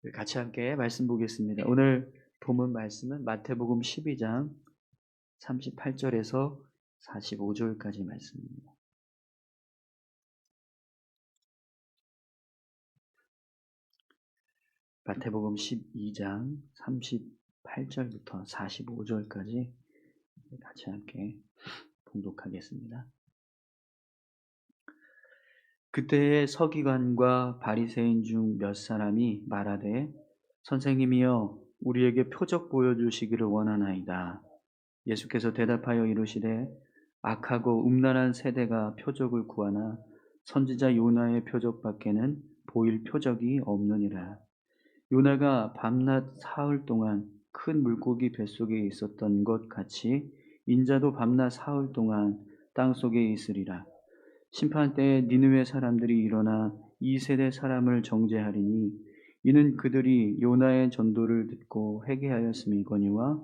같이 함께 말씀 보겠습니다. 오늘 본문 말씀은 마태복음 12장 38절에서 45절까지 말씀입니다. 마태복음 12장 38절부터 45절까지 같이 함께 봉독하겠습니다. 그때에 서기관과 바리새인 중 몇 사람이 말하되 선생님이여 우리에게 표적 보여주시기를 원하나이다. 예수께서 대답하여 이르시되 악하고 음란한 세대가 표적을 구하나 선지자 요나의 표적밖에는 보일 표적이 없느니라. 요나가 밤낮 사흘 동안 큰 물고기 뱃속에 있었던 것 같이 인자도 밤낮 사흘 동안 땅속에 있으리라. 심판 때에 니느웨 사람들이 일어나 이 세대 사람을 정죄하리니 이는 그들이 요나의 전도를 듣고 회개하였음이거니와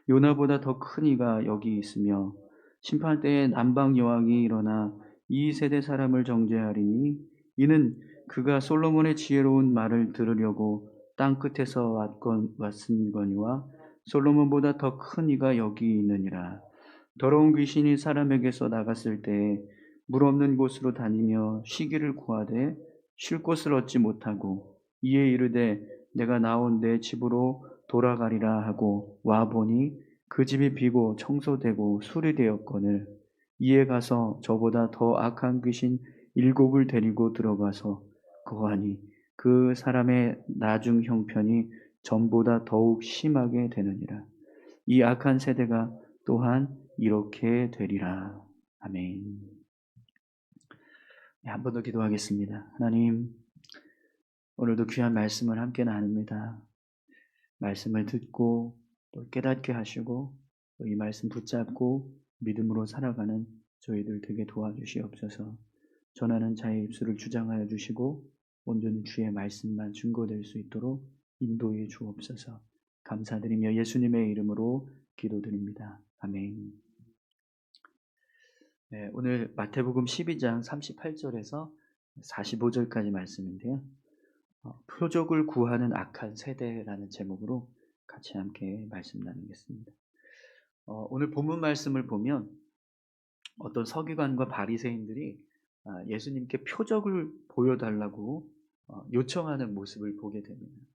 요나보다 더 큰 이가 여기 있으며 심판 때에 남방 여왕이 일어나 이 세대 사람을 정죄하리니 이는 그가 솔로몬의 지혜로운 말을 들으려고 땅 끝에서 왔으니거니와 솔로몬보다 더 큰 이가 여기 있느니라. 더러운 귀신이 사람에게서 나갔을 때에 물 없는 곳으로 다니며 쉬기를 구하되 쉴 곳을 얻지 못하고 이에 이르되 내가 나온 내 집으로 돌아가리라 하고 와 보니 그 집이 비고 청소되고 수리되었거늘 이에 가서 저보다 더 악한 귀신 7을 데리고 들어가서 거하니 그 사람의 나중 형편이 전보다 더욱 심하게 되느니라. 이 악한 세대가 또한 이렇게 되리라. 아멘. 한 번 더 기도하겠습니다. 하나님, 오늘도 귀한 말씀을 함께 나눕니다. 말씀을 듣고 또 깨닫게 하시고 또 이 말씀 붙잡고 믿음으로 살아가는 저희들 되게 도와주시옵소서. 전하는 자의 입술을 주장하여 주시고 온전히 주의 말씀만 증거될 수 있도록 인도해 주옵소서. 감사드리며 예수님의 이름으로 기도드립니다. 아멘. 네, 오늘 마태복음 12장 38절에서 45절까지 말씀인데요. 표적을 구하는 악한 세대라는 제목으로 같이 함께 말씀 나누겠습니다. 오늘 본문 말씀을 보면 어떤 서기관과 바리새인들이 예수님께 표적을 보여달라고 요청하는 모습을 보게 됩니다.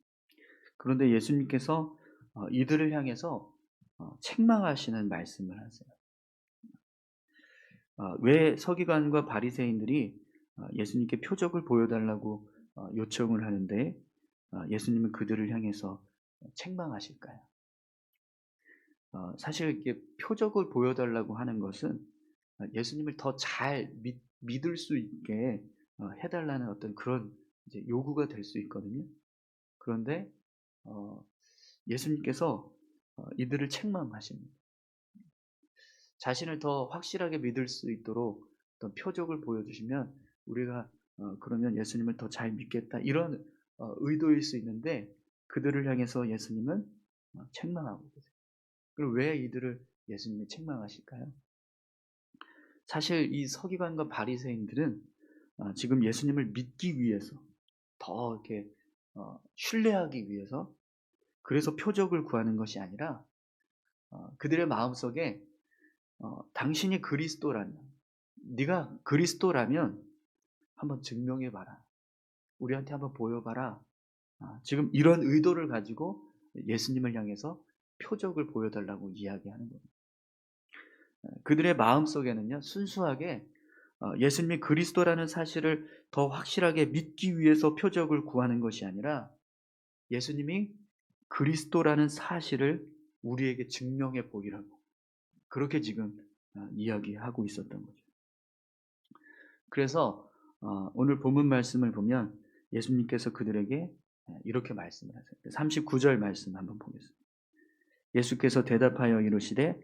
그런데 예수님께서 이들을 향해서 책망하시는 말씀을 하세요. 왜 서기관과 바리새인들이 예수님께 표적을 보여달라고 요청을 하는데 예수님은 그들을 향해서 책망하실까요? 사실 이렇게 표적을 보여달라고 하는 것은 예수님을 더 잘 믿을 수 있게 해달라는 어떤 그런 이제 요구가 될 수 있거든요. 그런데 예수님께서 이들을 책망하십니다. 자신을 더 확실하게 믿을 수 있도록 어떤 표적을 보여주시면 우리가 그러면 예수님을 더 잘 믿겠다 이런 의도일 수 있는데 그들을 향해서 예수님은 책망하고 계세요. 그럼 왜 이들을 예수님이 책망하실까요? 사실 이 서기관과 바리새인들은 지금 예수님을 믿기 위해서 더 이렇게 신뢰하기 위해서 그래서 표적을 구하는 것이 아니라 그들의 마음속에 당신이 그리스도라면 네가 그리스도라면 한번 증명해봐라. 우리한테 한번 보여봐라. 지금 이런 의도를 가지고 예수님을 향해서 표적을 보여달라고 이야기하는 겁니다. 그들의 마음속에는요 순수하게 예수님이 그리스도라는 사실을 더 확실하게 믿기 위해서 표적을 구하는 것이 아니라 예수님이 그리스도라는 사실을 우리에게 증명해 보이라고 그렇게 지금 이야기하고 있었던 거죠. 그래서 오늘 본문 말씀을 보면 예수님께서 그들에게 이렇게 말씀을 하세요. 39절 말씀 한번 보겠습니다. 예수께서 대답하여 이르시되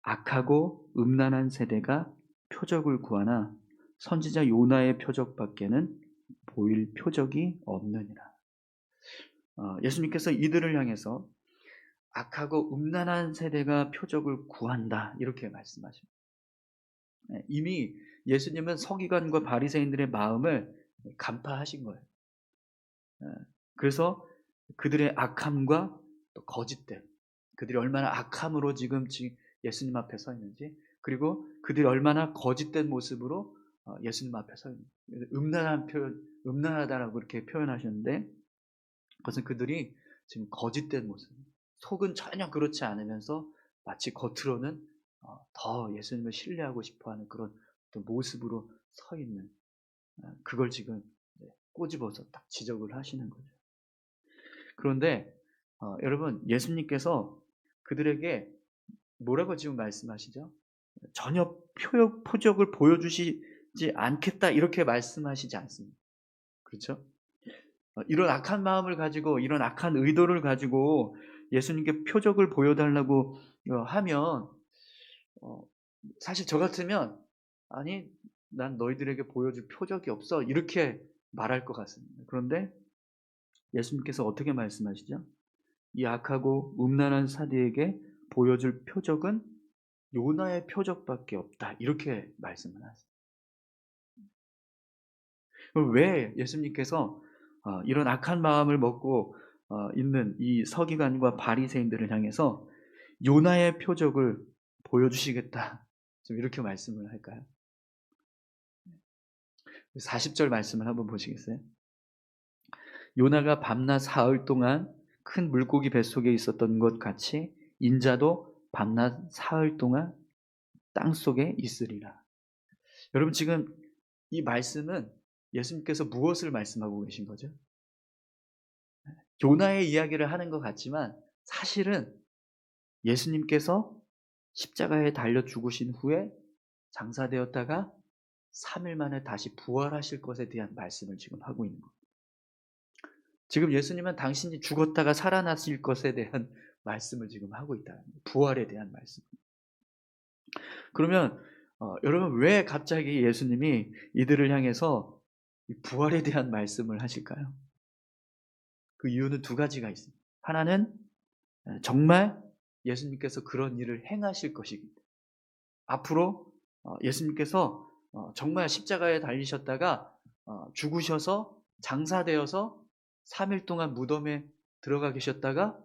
악하고 음란한 세대가 표적을 구하나 선지자 요나의 표적밖에는 보일 표적이 없느니라. 예수님께서 이들을 향해서 악하고 음란한 세대가 표적을 구한다 이렇게 말씀하십니다. 이미 예수님은 서기관과 바리새인들의 마음을 간파하신 거예요. 그래서 그들의 악함과 또 거짓됨, 그들이 얼마나 악함으로 지금 예수님 앞에 서 있는지, 그리고 그들이 얼마나 거짓된 모습으로 예수님 앞에 서 있는지. 음란한 표현, 음란하다라고 이렇게 표현하셨는데, 그것은 그들이 지금 거짓된 모습, 속은 전혀 그렇지 않으면서 마치 겉으로는 더 예수님을 신뢰하고 싶어하는 그런 어떤 모습으로 서 있는, 그걸 지금 꼬집어서 딱 지적을 하시는 거죠. 그런데 여러분, 예수님께서 그들에게 뭐라고 지금 말씀하시죠? 전혀 표적을 보여주시지 않겠다 이렇게 말씀하시지 않습니다. 그렇죠? 이런 악한 마음을 가지고, 이런 악한 의도를 가지고 예수님께 표적을 보여달라고 하면, 어, 사실 저 같으면 아니, 난 너희들에게 보여줄 표적이 없어 이렇게 말할 것 같습니다. 그런데 예수님께서 어떻게 말씀하시죠? 이 악하고 음란한 사대에게 보여줄 표적은 요나의 표적밖에 없다 이렇게 말씀을 하세요. 그럼 왜 예수님께서 이런 악한 마음을 먹고 있는 이 서기관과 바리새인들을 향해서 요나의 표적을 보여주시겠다 좀 이렇게 말씀을 할까요? 40절 말씀을 한번 보시겠어요? 요나가 밤낮 사흘 동안 큰 물고기 뱃속에 있었던 것 같이 인자도 밤낮 사흘 동안 땅속에 있으리라. 여러분, 지금 이 말씀은 예수님께서 무엇을 말씀하고 계신 거죠? 요나의 이야기를 하는 것 같지만 사실은 예수님께서 십자가에 달려 죽으신 후에 장사되었다가 3일 만에 다시 부활하실 것에 대한 말씀을 지금 하고 있는 거예요. 지금 예수님은 당신이 죽었다가 살아나실 것에 대한 말씀을 지금 하고 있다는 거예요. 부활에 대한 말씀. 그러면 여러분, 왜 갑자기 예수님이 이들을 향해서 이 부활에 대한 말씀을 하실까요? 그 이유는 두 가지가 있습니다. 하나는 정말 예수님께서 그런 일을 행하실 것입니다. 앞으로 예수님께서 정말 십자가에 달리셨다가 죽으셔서 장사되어서 3일 동안 무덤에 들어가 계셨다가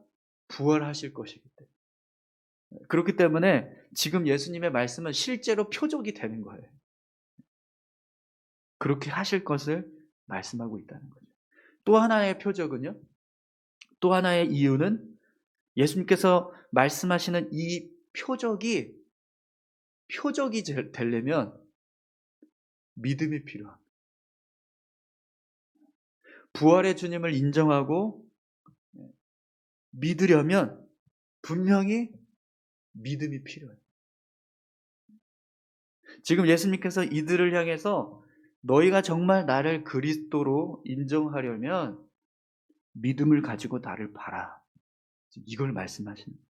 부활하실 것이기 때문에, 그렇기 때문에 지금 예수님의 말씀은 실제로 표적이 되는 거예요. 그렇게 하실 것을 말씀하고 있다는 거죠. 또 하나의 표적은요, 또 하나의 이유는 예수님께서 말씀하시는 이 표적이 되려면 믿음이 필요합니다. 부활의 주님을 인정하고 믿으려면 분명히 믿음이 필요해요. 지금 예수님께서 이들을 향해서 너희가 정말 나를 그리스도로 인정하려면 믿음을 가지고 나를 봐라, 이걸 말씀하시는 거예요.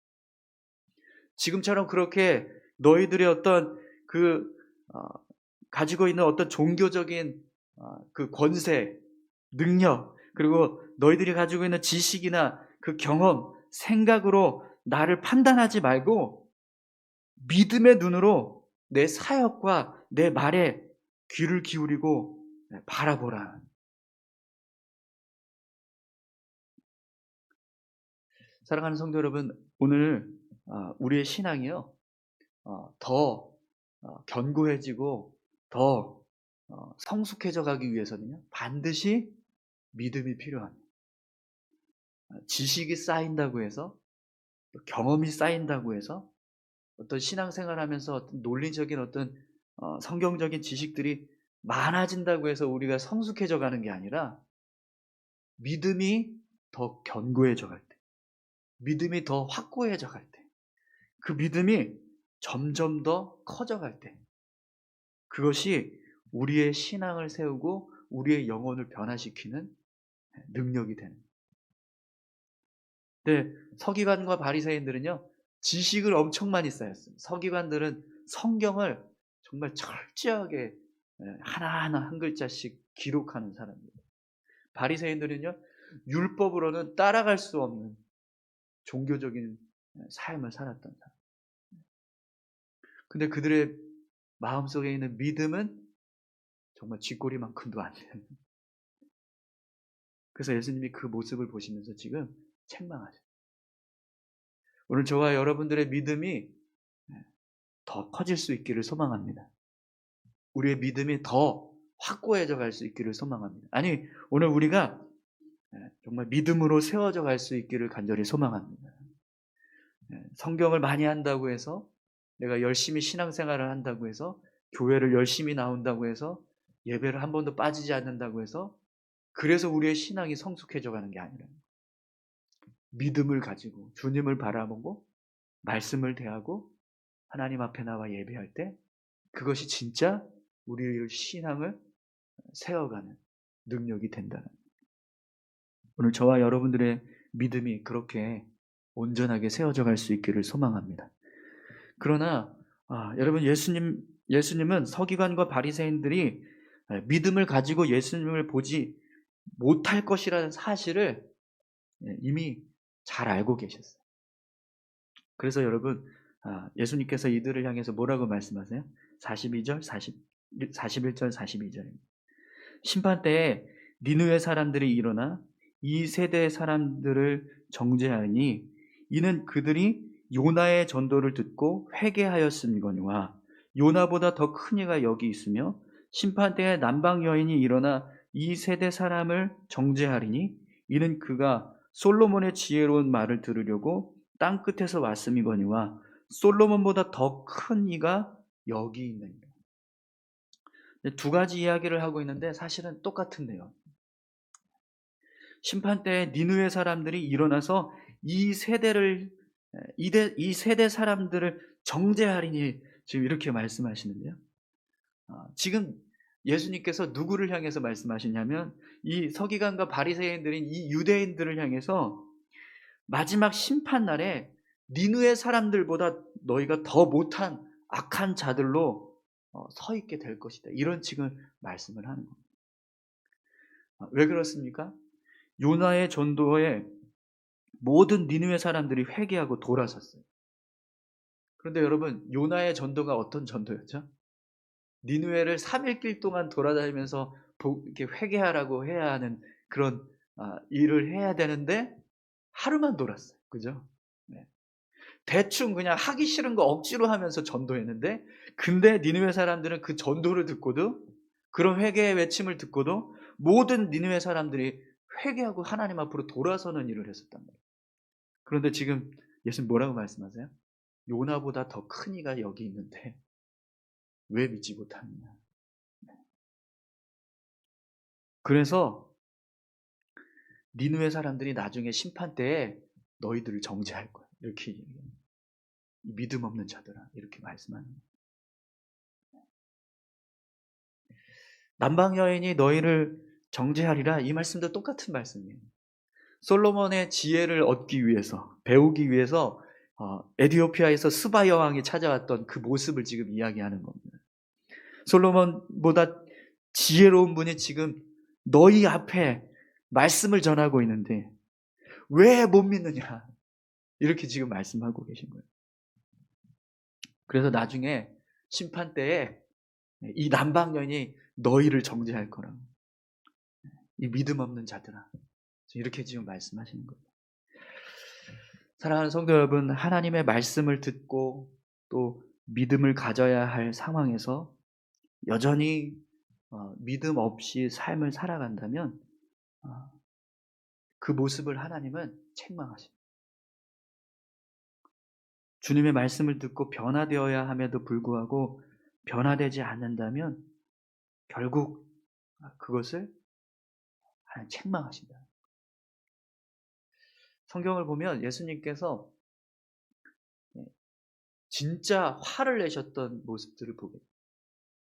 지금처럼 그렇게 너희들의 어떤 그 어, 가지고 있는 어떤 종교적인 그 권세, 능력, 그리고 너희들이 가지고 있는 지식이나 그 경험, 생각으로 나를 판단하지 말고 믿음의 눈으로 내 사역과 내 말에 귀를 기울이고 바라보라. 사랑하는 성도 여러분, 오늘 우리의 신앙이요, 더 견고해지고 더 성숙해져 가기 위해서는요, 반드시 믿음이 필요합니다. 지식이 쌓인다고 해서, 경험이 쌓인다고 해서, 어떤 신앙생활하면서 어떤 논리적인 어떤 성경적인 지식들이 많아진다고 해서 우리가 성숙해져 가는 게 아니라, 믿음이 더 견고해져 갈 때, 믿음이 더 확고해져 갈 때, 그 믿음이 점점 더 커져 갈 때, 그것이 우리의 신앙을 세우고 우리의 영혼을 변화시키는 능력이 되는 거예요. 근데 서기관과 바리새인들은요, 지식을 엄청 많이 쌓였어요. 서기관들은 성경을 정말 철저하게 하나하나 한 글자씩 기록하는 사람입니다. 바리새인들은요, 율법으로는 따라갈 수 없는 종교적인 삶을 살았던 사람. 근데 그들의 마음속에 있는 믿음은 정말 쥐꼬리만큼도 안 돼요. 그래서 예수님이 그 모습을 보시면서 지금 책망하세요. 오늘 저와 여러분들의 믿음이 더 커질 수 있기를 소망합니다. 우리의 믿음이 더 확고해져 갈 수 있기를 소망합니다. 아니, 오늘 우리가 정말 믿음으로 세워져 갈 수 있기를 간절히 소망합니다. 성경을 많이 한다고 해서, 내가 열심히 신앙생활을 한다고 해서, 교회를 열심히 나온다고 해서, 예배를 한 번도 빠지지 않는다고 해서, 그래서 우리의 신앙이 성숙해져 가는 게 아니라, 믿음을 가지고 주님을 바라보고 말씀을 대하고 하나님 앞에 나와 예배할 때, 그것이 진짜 우리의 신앙을 세워가는 능력이 된다는, 오늘 저와 여러분들의 믿음이 그렇게 온전하게 세워져 갈 수 있기를 소망합니다. 그러나 여러분, 예수님은 서기관과 바리새인들이 믿음을 가지고 예수님을 보지 못할 것이라는 사실을 이미 잘 알고 계셨어요. 그래서 여러분, 예수님께서 이들을 향해서 뭐라고 말씀하세요? 42절, 41절, 42절입니다. 심판 때에 니느웨 사람들이 일어나 이 세대의 사람들을 정죄하니 이는 그들이 요나의 전도를 듣고 회개하였음이거니와 요나보다 더 큰 이가 여기 있으며 심판 때에 남방 여인이 일어나 이 세대 사람을 정죄하리니 이는 그가 솔로몬의 지혜로운 말을 들으려고 땅 끝에서 왔음이거니와 솔로몬보다 더 큰 이가 여기 있느니라. 두 가지 이야기를 하고 있는데 사실은 똑같은데요. 심판 때에 니느웨 사람들이 일어나서 이 세대 사람들을 정죄하리니 지금 이렇게 말씀하시는데요. 지금 예수님께서 누구를 향해서 말씀하시냐면 이 서기관과 바리새인들인 이 유대인들을 향해서 마지막 심판 날에 니느웨 사람들보다 너희가 더 못한 악한 자들로 서 있게 될 것이다. 이런 지금 말씀을 하는 겁니다. 왜 그렇습니까? 요나의 전도에 모든 니느웨 사람들이 회개하고 돌아섰어요. 그런데 여러분, 요나의 전도가 어떤 전도였죠? 니느웨를 3일 동안 돌아다니면서 이렇게 회개하라고 해야 하는 그런 일을 해야 되는데 하루만 돌았어요. 그죠? 네. 대충 그냥 하기 싫은 거 억지로 하면서 전도했는데, 근데 니느웨 사람들은 그 전도를 듣고도, 그런 회개의 외침을 듣고도 모든 니느웨 사람들이 회개하고 하나님 앞으로 돌아서는 일을 했었단 말이에요. 그런데 지금 예수님 뭐라고 말씀하세요? 요나보다 더 큰 이가 여기 있는데 왜 믿지 못하느냐. 그래서 니느웨 사람들이 나중에 심판 때에 너희들을 정죄할 거야. 이렇게 믿음 없는 자들아, 이렇게 말씀하는 거예요. 남방 여인이 너희를 정죄하리라, 이 말씀도 똑같은 말씀이에요. 솔로몬의 지혜를 얻기 위해서, 배우기 위해서 에디오피아에서 스바 여왕이 찾아왔던 그 모습을 지금 이야기하는 겁니다. 솔로몬보다 지혜로운 분이 지금 너희 앞에 말씀을 전하고 있는데 왜 못 믿느냐, 이렇게 지금 말씀하고 계신 거예요. 그래서 나중에 심판 때에 이 남방 여인이 너희를 정죄할 거라고, 이 믿음 없는 자들아, 이렇게 지금 말씀하시는 거예요. 사랑하는 성도 여러분, 하나님의 말씀을 듣고 또 믿음을 가져야 할 상황에서 여전히 믿음 없이 삶을 살아간다면 그 모습을 하나님은 책망하십니다. 주님의 말씀을 듣고 변화되어야 함에도 불구하고 변화되지 않는다면 결국 그것을 하나님 책망하신다. 성경을 보면 예수님께서 진짜 화를 내셨던 모습들을 보게 돼요.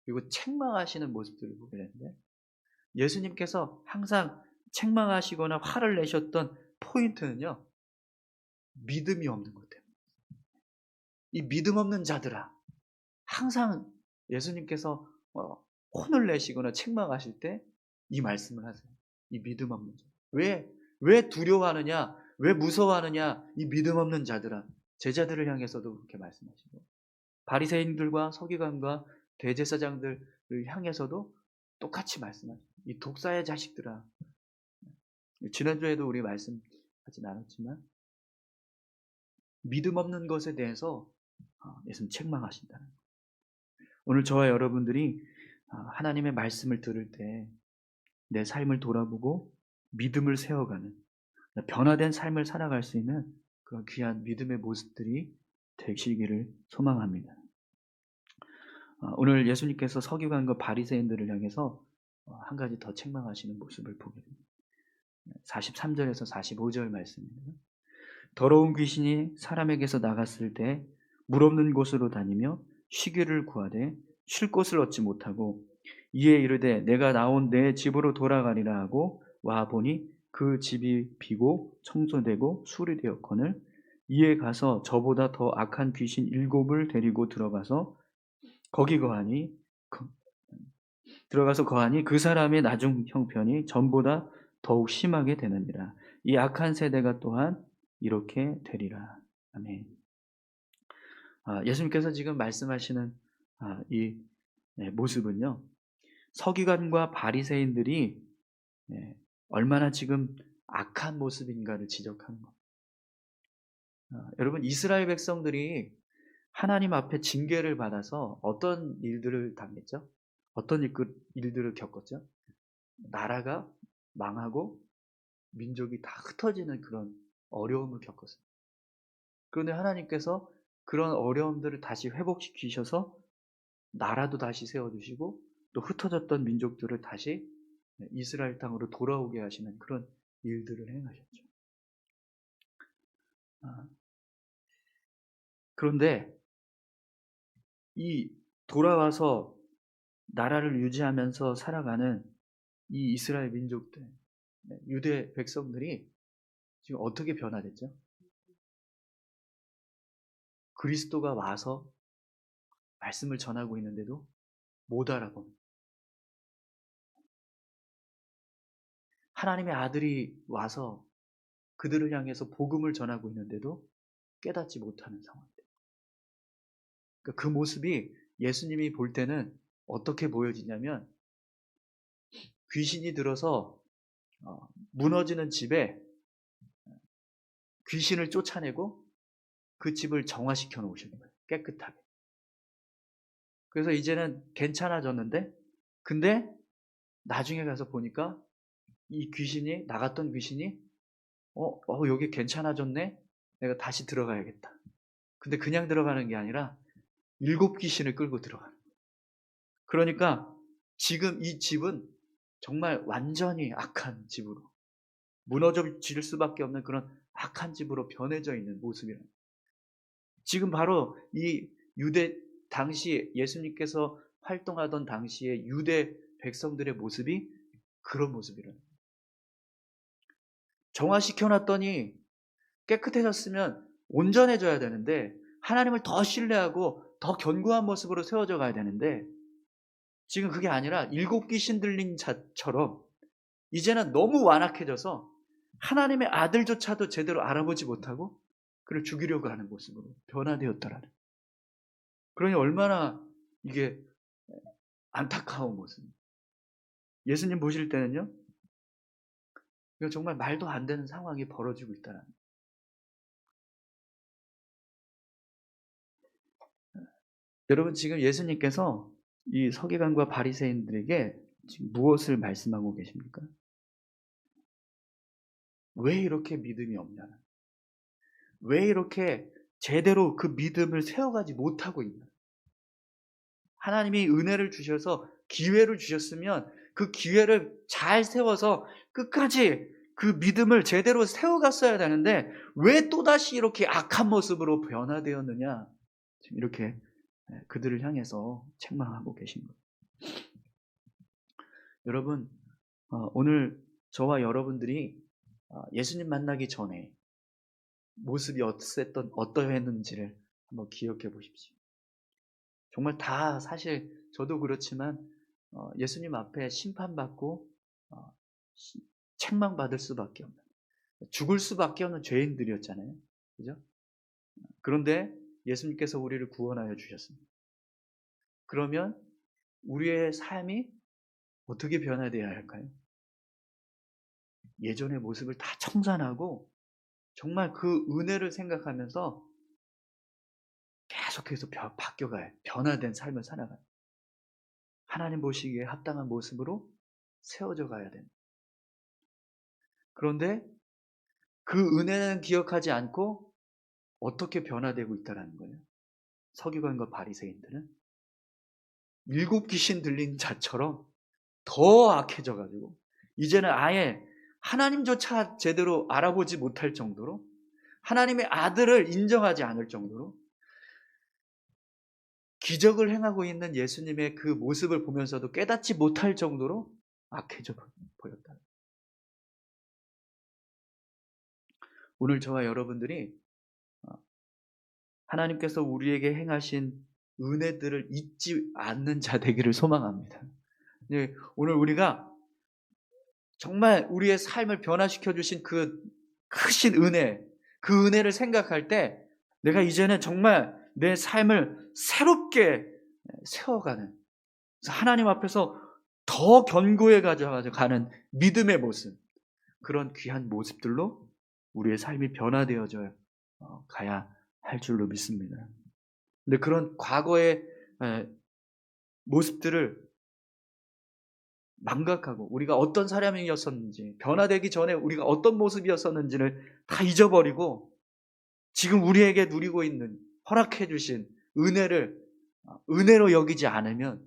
그리고 책망하시는 모습들을 보게 되는데, 예수님께서 항상 책망하시거나 화를 내셨던 포인트는요, 믿음이 없는 것 때문에. 이 믿음 없는 자들아, 항상 예수님께서 혼을 내시거나 책망하실 때 이 말씀을 하세요. 이 믿음 없는 자. 왜 두려워하느냐? 왜 무서워하느냐? 이 믿음 없는 자들아. 제자들을 향해서도 그렇게 말씀하시고, 바리새인들과 서기관과 대제사장들을 향해서도 똑같이 말씀하시고, 이 독사의 자식들아, 지난주에도 우리 말씀하지 않았지만 믿음 없는 것에 대해서 예수님 책망하신다는 거예요. 오늘 저와 여러분들이 하나님의 말씀을 들을 때 내 삶을 돌아보고 믿음을 세워가는 변화된 삶을 살아갈 수 있는 그런 귀한 믿음의 모습들이 되시기를 소망합니다. 오늘 예수님께서 서기관과 바리새인들을 향해서 한 가지 더 책망하시는 모습을 보게 됩니다. 43절에서 45절 말씀입니다. 더러운 귀신이 사람에게서 나갔을 때 물 없는 곳으로 다니며 쉬기를 구하되 쉴 곳을 얻지 못하고 이에 이르되 내가 나온 내 집으로 돌아가리라 하고 와 보니 그 집이 비고 청소되고 수리되었거늘 이에 가서 저보다 더 악한 귀신 7을 데리고 들어가서 거하니 그 사람의 나중 형편이 전보다 더욱 심하게 되느니라. 이 악한 세대가 또한 이렇게 되리라. 아멘. 예수님께서 지금 말씀하시는 이 모습은요, 서기관과 바리새인들이 얼마나 지금 악한 모습인가를 지적하는 겁니다. 여러분, 이스라엘 백성들이 하나님 앞에 징계를 받아서 어떤 일들을 당했죠? 어떤 일들을 겪었죠? 나라가 망하고 민족이 다 흩어지는 그런 어려움을 겪었어요. 그런데 하나님께서 그런 어려움들을 다시 회복시키셔서 나라도 다시 세워주시고 또 흩어졌던 민족들을 다시 이스라엘 땅으로 돌아오게 하시는 그런 일들을 행하셨죠. 그런데 이 돌아와서 나라를 유지하면서 살아가는 이 이스라엘 민족들, 유대 백성들이 지금 어떻게 변화됐죠? 그리스도가 와서 말씀을 전하고 있는데도 못 알아봅니다. 하나님의 아들이 와서 그들을 향해서 복음을 전하고 있는데도 깨닫지 못하는 상황입니다. 그러니까 그 모습이 예수님이 볼 때는 어떻게 보여지냐면 귀신이 들어서 무너지는 집에 귀신을 쫓아내고 그 집을 정화시켜 놓으시는 거예요. 깨끗하게. 그래서 이제는 괜찮아졌는데 근데 나중에 가서 보니까 이 귀신이 나갔던 귀신이 여기 괜찮아졌네? 내가 다시 들어가야겠다. 근데 그냥 들어가는 게 아니라 7 귀신을 끌고 들어가는 거예요. 그러니까 지금 이 집은 정말 완전히 악한 집으로 무너질 수밖에 없는 그런 악한 집으로 변해져 있는 모습이라는 거예요. 지금 바로 이 유대 당시 예수님께서 활동하던 당시의 유대 백성들의 모습이 그런 모습이라는 거예요. 정화시켜놨더니 깨끗해졌으면 온전해져야 되는데 하나님을 더 신뢰하고 더 견고한 모습으로 세워져 가야 되는데 지금 그게 아니라 7 귀신 들린 자처럼 이제는 너무 완악해져서 하나님의 아들조차도 제대로 알아보지 못하고 그를 죽이려고 하는 모습으로 변화되었다라는. 그러니 얼마나 이게 안타까운 모습입니다. 예수님 보실 때는요, 이거 정말 말도 안 되는 상황이 벌어지고 있다는. 여러분 지금 예수님께서 이 서기관과 바리새인들에게 지금 무엇을 말씀하고 계십니까? 왜 이렇게 믿음이 없냐? 왜 이렇게 제대로 그 믿음을 세워가지 못하고 있냐? 하나님이 은혜를 주셔서 기회를 주셨으면 그 기회를 잘 세워서 끝까지 그 믿음을 제대로 세워갔어야 되는데 왜 또다시 이렇게 악한 모습으로 변화되었느냐? 지금 이렇게 그들을 향해서 책망하고 계신 거예요. 여러분, 오늘 저와 여러분들이 예수님 만나기 전에 모습이 어떠했는지를 한번 기억해 보십시오. 정말 다 사실 저도 그렇지만 예수님 앞에 심판받고 책망받을 수밖에 없는, 죽을 수밖에 없는 죄인들이었잖아요. 그죠? 그런데 예수님께서 우리를 구원하여 주셨습니다. 그러면 우리의 삶이 어떻게 변화되어야 할까요? 예전의 모습을 다 청산하고 정말 그 은혜를 생각하면서 계속해서 바뀌어가요. 변화된 삶을 살아가요. 하나님 보시기에 합당한 모습으로 세워져 가야 됩니다. 그런데 그 은혜는 기억하지 않고 어떻게 변화되고 있다는 거예요. 서기관과 바리새인들은 일곱 귀신 들린 자처럼 더 악해져 가지고 이제는 아예 하나님조차 제대로 알아보지 못할 정도로, 하나님의 아들을 인정하지 않을 정도로, 기적을 행하고 있는 예수님의 그 모습을 보면서도 깨닫지 못할 정도로 악해져 보였다. 오늘 저와 여러분들이 하나님께서 우리에게 행하신 은혜들을 잊지 않는 자 되기를 소망합니다. 오늘 우리가 정말 우리의 삶을 변화시켜 주신 그 크신 은혜, 그 은혜를 생각할 때 내가 이제는 정말 내 삶을 새롭게 세워가는, 하나님 앞에서 더 견고해 가는 믿음의 모습, 그런 귀한 모습들로 우리의 삶이 변화되어져 가야 할 줄로 믿습니다. 근데 그런 과거의 모습들을 망각하고 우리가 어떤 사람이었었는지, 변화되기 전에 우리가 어떤 모습이었었는지를 다 잊어버리고 지금 우리에게 누리고 있는, 허락해 주신 은혜를 은혜로 여기지 않으면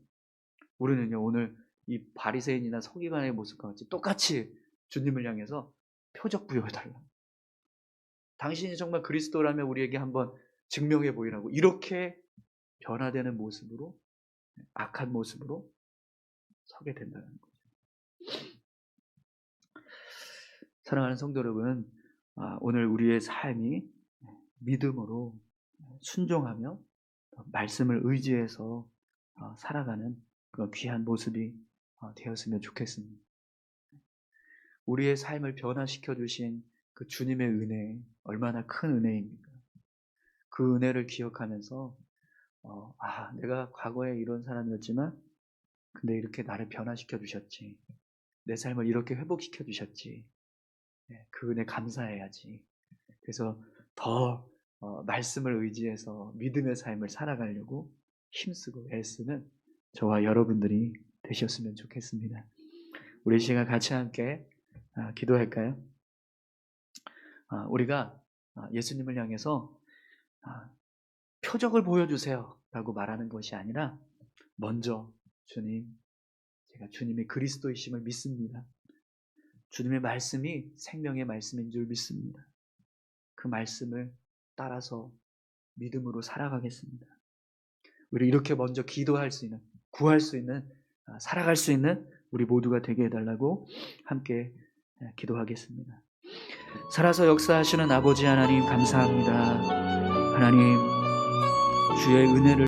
우리는요, 오늘 이 바리새인이나 서기관의 모습과 같이 똑같이 주님을 향해서 표적 부여해달라, 당신이 정말 그리스도라면 우리에게 한번 증명해 보이라고, 이렇게 변화되는 모습으로, 악한 모습으로 서게 된다는 거죠. 사랑하는 성도 여러분, 오늘 우리의 삶이 믿음으로 순종하며 말씀을 의지해서 살아가는 그런 귀한 모습이 되었으면 좋겠습니다. 우리의 삶을 변화시켜 주신 그 주님의 은혜, 얼마나 큰 은혜입니까? 그 은혜를 기억하면서 내가 과거에 이런 사람이었지만 근데 이렇게 나를 변화시켜 주셨지, 내 삶을 이렇게 회복시켜 주셨지, 그 은혜 감사해야지. 그래서 더 말씀을 의지해서 믿음의 삶을 살아가려고 힘쓰고 애쓰는 저와 여러분들이 되셨으면 좋겠습니다. 우리 시간 같이 함께 기도할까요? 우리가 예수님을 향해서 표적을 보여주세요 라고 말하는 것이 아니라, 먼저 주님, 제가 주님의 그리스도이심을 믿습니다. 주님의 말씀이 생명의 말씀인 줄 믿습니다. 그 말씀을 따라서 믿음으로 살아가겠습니다. 우리 이렇게 먼저 기도할 수 있는, 구할 수 있는, 살아갈 수 있는 우리 모두가 되게 해달라고 함께 기도하겠습니다. 살아서 역사하시는 아버지 하나님 감사합니다. 하나님, 주의 은혜를